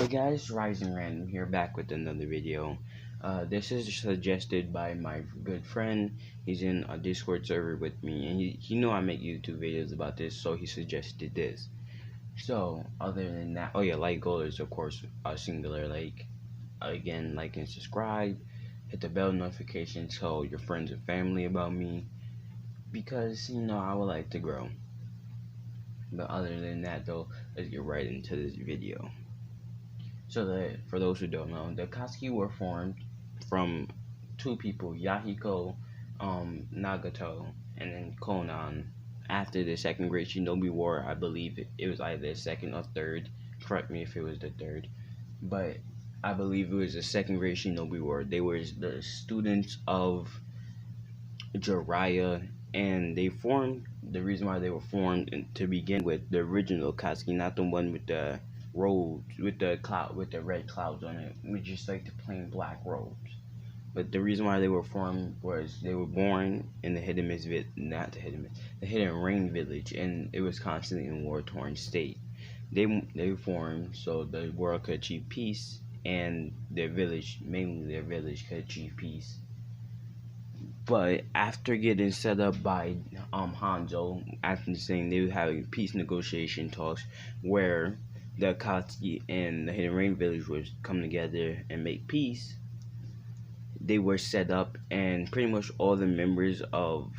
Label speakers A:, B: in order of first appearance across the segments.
A: Hey guys, Rising Random here, back with another video. This is suggested by my good friend. He's in a Discord server with me, and he know I make YouTube videos about this, so he suggested this. So, other than that, oh yeah, like goal is of course a singular like. Again, like and subscribe, hit the bell notification, tell your friends and family about me, because I would like to grow. But other than that though, let's get right into this video. So for those who don't know, the Akatsuki were formed from two people, Yahiko, Nagato, and then Konan. After the Second Great Shinobi War, I believe it was either the second or third. Correct me if it was the third, but I believe it was the Second Great Shinobi War. They were the students of Jiraiya, and they formed. The reason why they were formed to begin with, the original Akatsuki, not the one with the robes with the red clouds on it, with just like the plain black robes. But the reason why they were formed was they were born in the the Hidden Rain village, and it was constantly in war torn state. They formed so the world could achieve peace, and mainly their village, could achieve peace. But after getting set up by Hanzo, after saying they were having peace negotiation talks where the Akatsuki and the Hidden Rain village would come together and make peace, they were set up, and pretty much all the members of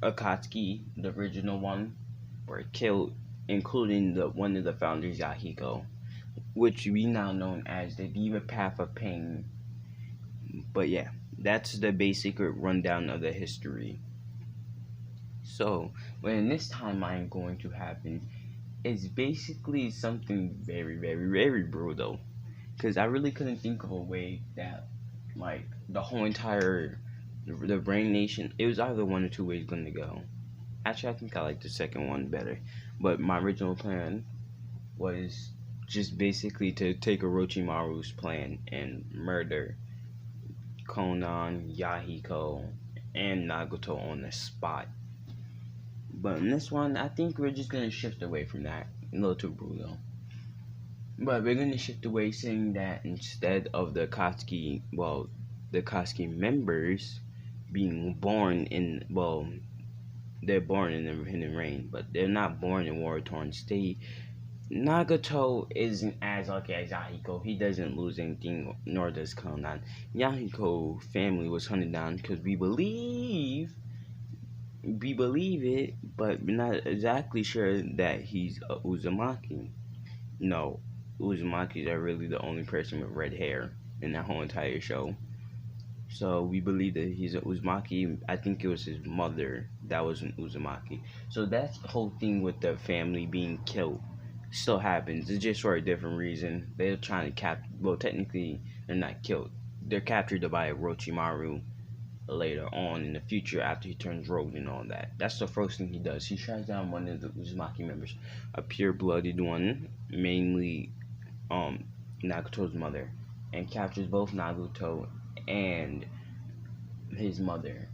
A: Akatsuki, the original one, were killed, including one of the founders, Yahiko, which we now know as the Diva Path of Pain. But yeah, that's the basic rundown of the history. So, when this timeline going to happen, it's basically something very, very, very brutal. Because I really couldn't think of a way that, like, the whole entire, the Brain Nation, it was either one or two ways going to go. Actually, I think I like the second one better. But my original plan was just basically to take Orochimaru's plan and murder Konan, Yahiko, and Nagato on the spot. But in this one, I think we're just going to shift away from that. A little too brutal. But we're going to shift away, saying that instead of the Akatsuki members being born in, they're born in the Hidden Rain, but they're not born in war-torn state. Nagato isn't as lucky as Yahiko. He doesn't lose anything, nor does Konan. Yahiko's family was hunted down because we believe it, but we're not exactly sure that he's a Uzumaki. No, Uzumakis are really the only person with red hair in that whole entire show. So we believe that he's an Uzumaki. I think it was his mother that was an Uzumaki. So that's the whole thing with the family being killed. Still happens. It's just for a different reason. They're trying to technically they're not killed. They're captured by Orochimaru later on in the future after he turns rogue and all that. That's the first thing he does. He tracks down one of the Uzumaki members, a pure-blooded one, mainly Nagato's mother, and captures both Nagato and his mother.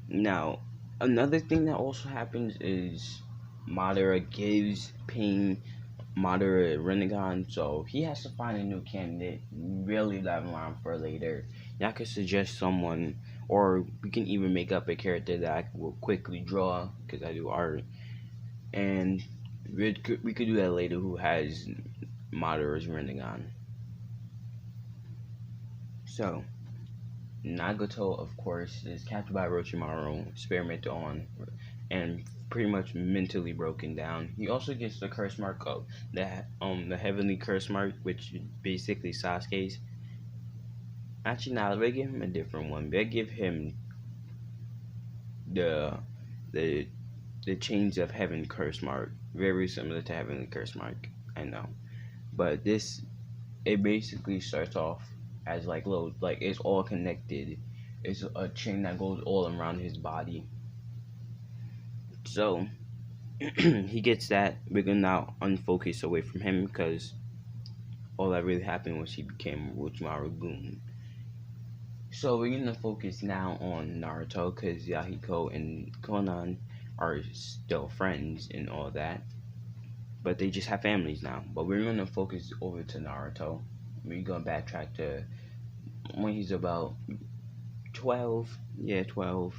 A: Now, another thing that also happens is Madara gives Pain Madara Rinnegan, so he has to find a new candidate. Really that line for later. Y'all could suggest someone, or we can even make up a character that I will quickly draw, because I do art, and we could do that later, who has Madara's Rinnegan. So, Nagato, of course, is captured by Orochimaru, experimented on, and pretty much mentally broken down. He also gets the curse mark of the heavenly curse mark, which is basically Sasuke's. Actually, now they give him a different one. They give him the chains of heaven curse mark, very similar to heavenly curse mark. I know, but it basically starts off as like it's all connected. It's a chain that goes all around his body. So he gets that. We're gonna now unfocus away from him, because all that really happened was he became Orochimaru Goon. So we're gonna focus now on Naruto, because Yahiko and Konan are still friends and all that. but they just have families now. But we're gonna focus over to Naruto. We're gonna backtrack to when he's about 12. Yeah, 12.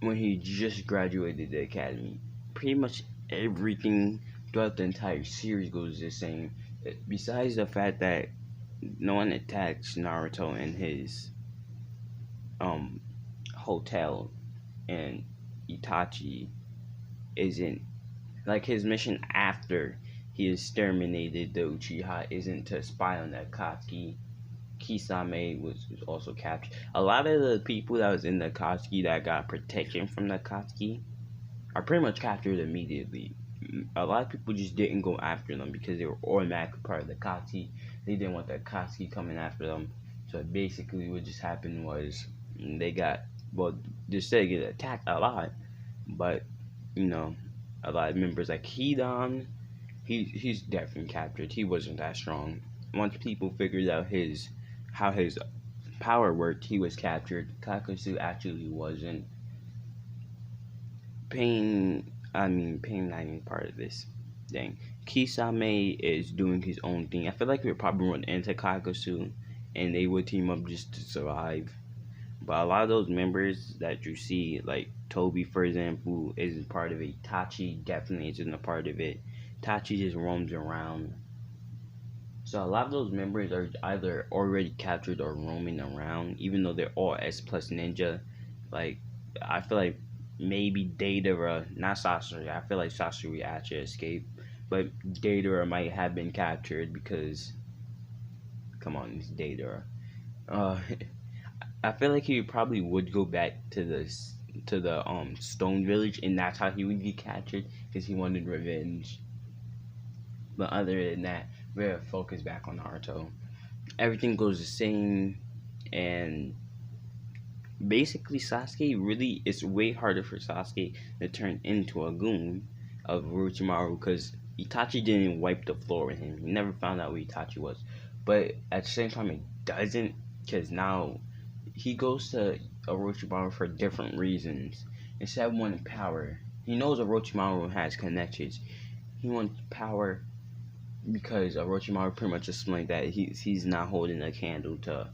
A: When he just graduated the academy. Pretty much everything throughout the entire series goes the same. Besides the fact that no one attacks Naruto in his um hotel, and Itachi isn't like his mission after he exterminated the Uchiha isn't to spy on the Akatsuki. Kisame was also captured. A lot of the people that was in the Akatsuki that got protection from the Akatsuki are pretty much captured immediately. A lot of people just didn't go after them because they were automatically part of the Akatsuki. They didn't want the Akatsuki coming after them. So basically, what just happened was they got, well, they said they get attacked a lot, but you know, a lot of members like Hidan, he's definitely captured. He wasn't that strong. Once people figured out how his power worked, he was captured. Kakasu actually wasn't. Pain not even part of this thing. Kisame is doing his own thing. I feel like we would probably run into Kakasu and they would team up just to survive. But a lot of those members that you see, like Toby, for example, isn't part of it. Tachi definitely isn't a part of it. Tachi just roams around. So a lot of those members are either already captured or roaming around, even though they're all S plus ninja. Like, I feel like maybe Deidara, not Sasori. I feel like Sasori actually escaped, but Deidara might have been captured because, come on, it's Deidara. Uh, I feel like he probably would go back to the Stone Village, and that's how he would get captured because he wanted revenge. But other than that, we're focused back on Naruto. Everything goes the same, and basically Sasuke really, it's way harder for Sasuke to turn into a goon of Orochimaru because Itachi didn't wipe the floor with him. He never found out where Itachi was. But at the same time, it doesn't, because now he goes to Orochimaru for different reasons. Instead of wanting power, he knows Orochimaru has connections. He wants power because Orochimaru pretty much explained that he's not holding a candle to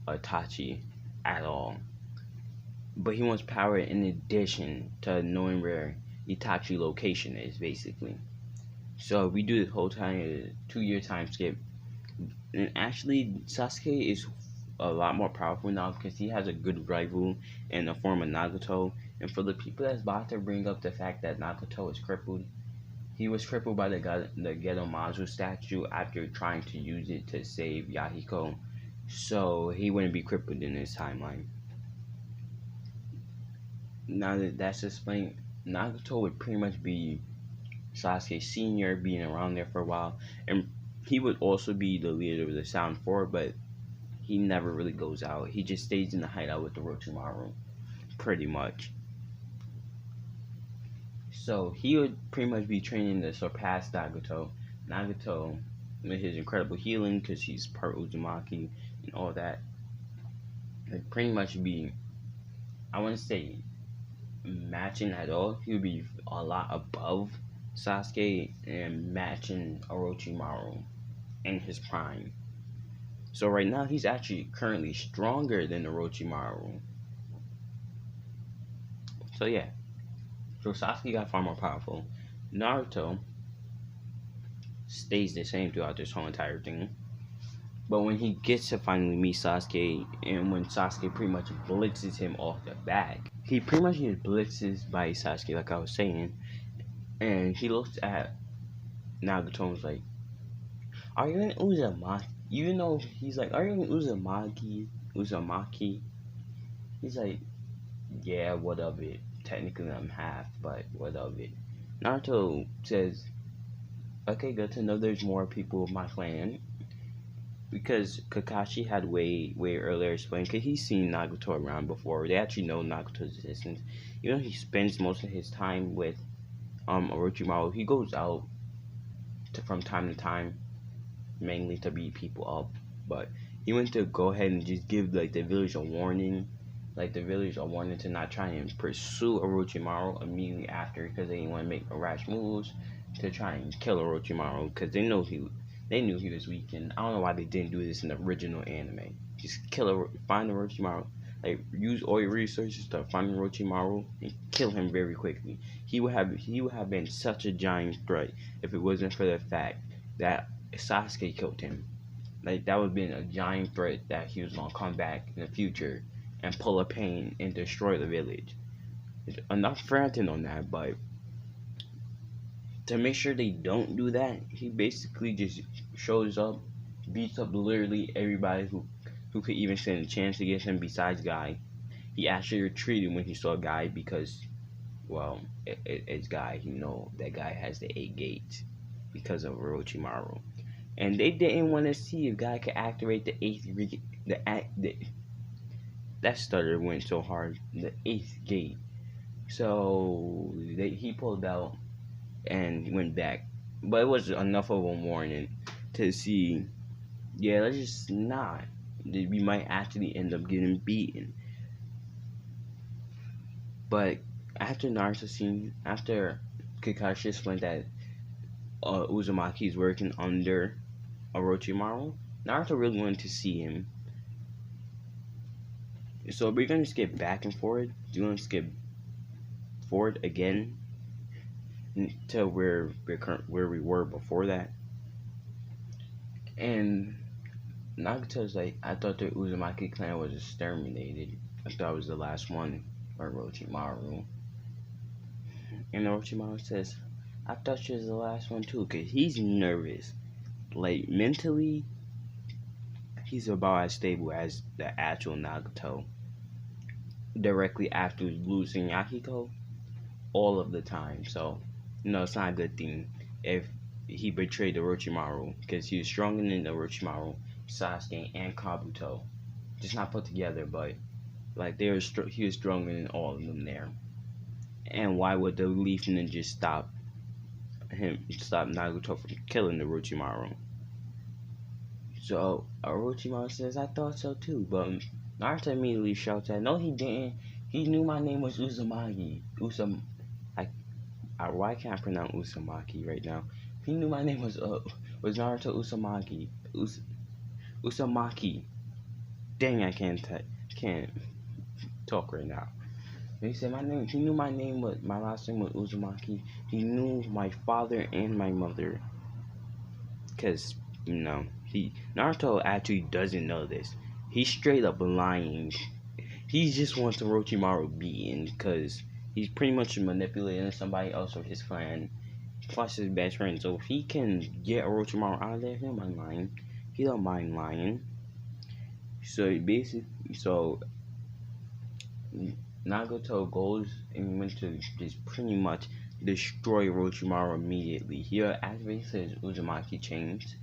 A: Itachi at all. But he wants power in addition to knowing where Itachi location is, basically. So we do this whole time 2-year time skip, and actually Sasuke is a lot more powerful now because he has a good rival in the form of Nagato. And for the people that's about to bring up the fact that Nagato is crippled, he was crippled by the Gedomazu statue after trying to use it to save Yahiko, so he wouldn't be crippled in his timeline. Now that that's explained, Nagato would pretty much be Sasuke Senior, being around there for a while, and he would also be the leader of the Sound Four, but he never really goes out. He just stays in the hideout with Orochimaru, pretty much. So he would pretty much be training to surpass Nagato. Nagato, with his incredible healing, because he's part Uzumaki and all that, would pretty much be, I wouldn't say matching at all. He would be a lot above Sasuke and matching Orochimaru in his prime. So right now he's actually currently stronger than Orochimaru. So yeah. So Sasuke got far more powerful. Naruto stays the same throughout this whole entire thing. But when he gets to finally meet Sasuke, and when Sasuke pretty much blitzes him off the back, he pretty much gets blitzes by Sasuke, like I was saying. And he looks at Nagato and was like, "Are you an Uzumaki?" Even though he's like, "Are you an Uzumaki?" He's like, "Yeah, what of it? Technically I'm half, but what of it?" Naruto says, "Okay, good to know there's more people of my clan." Because Kakashi had way earlier explained, because he's seen Nagato around before. They actually know Nagato's existence. Even though he spends most of his time with Orochimaru, he goes out from time to time, mainly to beat people up. But he went to go ahead and just give like the village a warning. Like the village a warning to not try and pursue Orochimaru immediately after, because they didn't want to make rash moves. to try and kill Orochimaru because they knew he was weak, and I don't know why they didn't do this in the original anime. Just find Orochimaru, like use all your resources to find Orochimaru and kill him very quickly. He would have been such a giant threat if it wasn't for the fact that Sasuke killed him. Like that would have been a giant threat that he was gonna come back in the future and pull a pain and destroy the village. Enough ranting on that, but to make sure they don't do that, he basically just shows up, beats up literally everybody who could even stand a chance against him besides Guy. He actually retreated when he saw Guy because, well, it's Guy. You know that Guy has the 8 gates because of Orochimaru. And they didn't want to see if Guy could activate the 8th that stutter went so hard, the 8th gate. So he pulled out and went back. But it was enough of a warning to see, yeah, let's just not. We might actually end up getting beaten. But after Kakashi explained that Uzumaki is working under Orochimaru, Naruto really wanted to see him. So we're gonna skip back and forward. Do you want to skip forward again to where we were before that? And Nagato's like, I thought the Uzumaki clan was exterminated. I thought it was the last one for Orochimaru. And Orochimaru says, I thought she was the last one too, because he's nervous. Like, mentally, he's about as stable as the actual Nagato. Directly after losing Akiko, all of the time. So, it's not a good thing if he betrayed Orochimaru, because he was stronger than Orochimaru, Sasuke, and Kabuto. Just not put together, but like he was stronger than all of them there. And why would the Leaf Ninja stop Nagato from killing Orochimaru? So Orochimaru says, I thought so too, but Naruto immediately shouts out, no he didn't. He knew my name was Uzumaki. Why can't I pronounce Uzumaki right now? He knew my name was Naruto Uzumaki. Uzumaki. Dang, I can't talk right now. He said he knew my last name was Uzumaki. He knew my father and my mother. Cause, Naruto actually doesn't know this. He's straight up lying. He just wants Orochimaru beaten because he's pretty much manipulating somebody else of his clan, plus his best friend. So if he can get Orochimaru out of there, he don't mind lying. He don't mind lying. So Nagato goes and went to just pretty much destroy Orochimaru immediately. He activates his Uzumaki chains,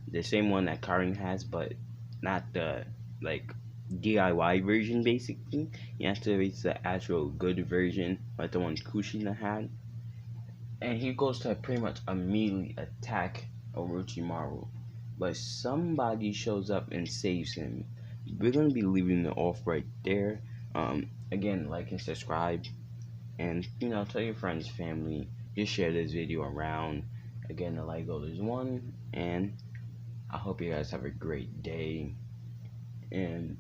A: the same one that Karin has, but not the DIY version. Basically, he activates the actual good version, like the one Kushina had, and he goes to pretty much immediately attack Orochimaru. But somebody shows up and saves him. We're gonna be leaving it off right there. Again, like and subscribe, and tell your friends, family, just share this video around. Again, the like goal is 1, and I hope you guys have a great day, and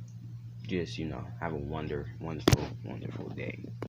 A: just have a wonderful day.